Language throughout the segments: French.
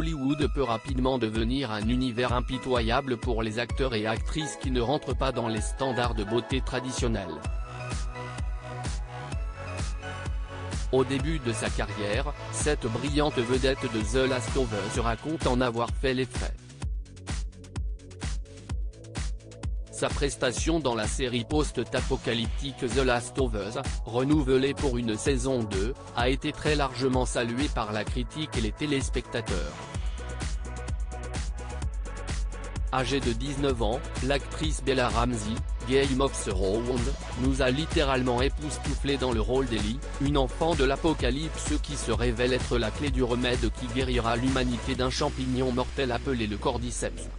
d'Hollywood peut rapidement devenir un univers impitoyable pour les acteurs et actrices qui ne rentrent pas dans les standards de beauté traditionnels. Au début de sa carrière, cette brillante vedette de The Last of Us raconte en avoir fait les frais. Sa prestation dans la série post-apocalyptique The Last of Us, renouvelée pour une saison 2, a été très largement saluée par la critique et les téléspectateurs. Âgée de 19 ans, l'actrice Bella Ramsey, Game of Thrones, nous a littéralement époustouflés dans le rôle d'Ellie, une enfant de l'apocalypse qui se révèle être la clé du remède qui guérira l'humanité d'un champignon mortel appelé le cordyceps.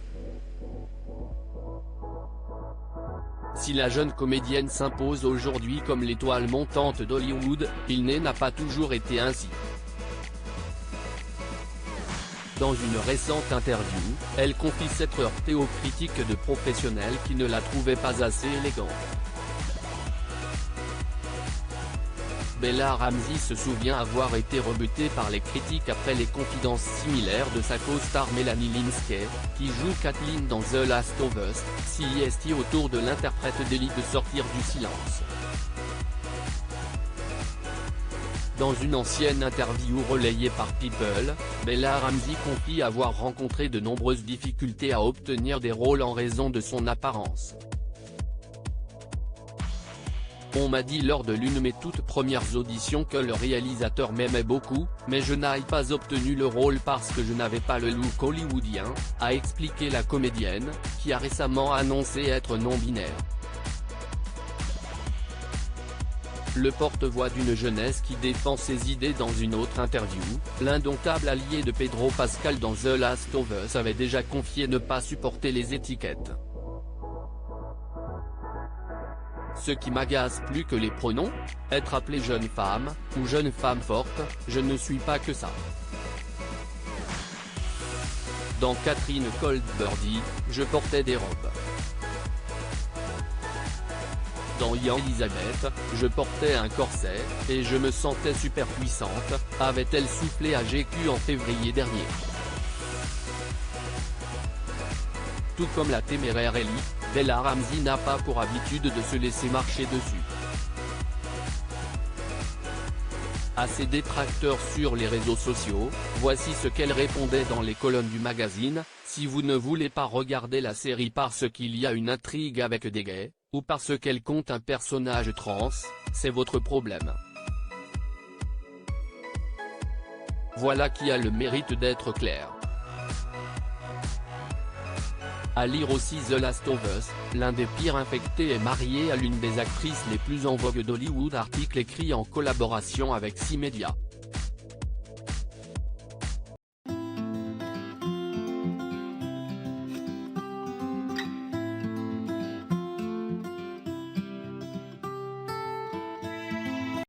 Si la jeune comédienne s'impose aujourd'hui comme l'étoile montante d'Hollywood, il n'a pas toujours été ainsi. Dans une récente interview, elle confie s'être heurtée aux critiques de professionnels qui ne la trouvaient pas assez élégante. Bella Ramsey se souvient avoir été rebutée par les critiques après les confidences similaires de sa co-star Melanie Lynskey, qui joue Kathleen dans The Last of Us, CIST autour de l'interprète d'Ellie de sortir du silence. Dans une ancienne interview relayée par People, Bella Ramsey confie avoir rencontré de nombreuses difficultés à obtenir des rôles en raison de son apparence. On m'a dit lors de l'une de mes toutes premières auditions que le réalisateur m'aimait beaucoup, mais je n'ai pas obtenu le rôle parce que je n'avais pas le look hollywoodien, a expliqué la comédienne, qui a récemment annoncé être non-binaire. Le porte-voix d'une jeunesse qui défend ses idées dans une autre interview, l'indomptable allié de Pedro Pascal dans The Last of Us avait déjà confié ne pas supporter les étiquettes. Ce qui m'agace plus que les pronoms, être appelée jeune femme, ou jeune femme forte, je ne suis pas que ça. Dans Catherine Cold Birdie, je portais des robes. Dans Young Elizabeth, je portais un corset, et je me sentais super puissante, avait-elle soufflé à GQ en février dernier. Tout comme la téméraire Ellie, Bella Ramsey n'a pas pour habitude de se laisser marcher dessus. À ses détracteurs sur les réseaux sociaux, voici ce qu'elle répondait dans les colonnes du magazine: si vous ne voulez pas regarder la série parce qu'il y a une intrigue avec des gays, ou parce qu'elle compte un personnage trans, c'est votre problème. Voilà qui a le mérite d'être clair. À lire aussi The Last of Us, l'un des pires infectés est marié à l'une des actrices les plus en vogue d'Hollywood. Article écrit en collaboration avec 6 médias.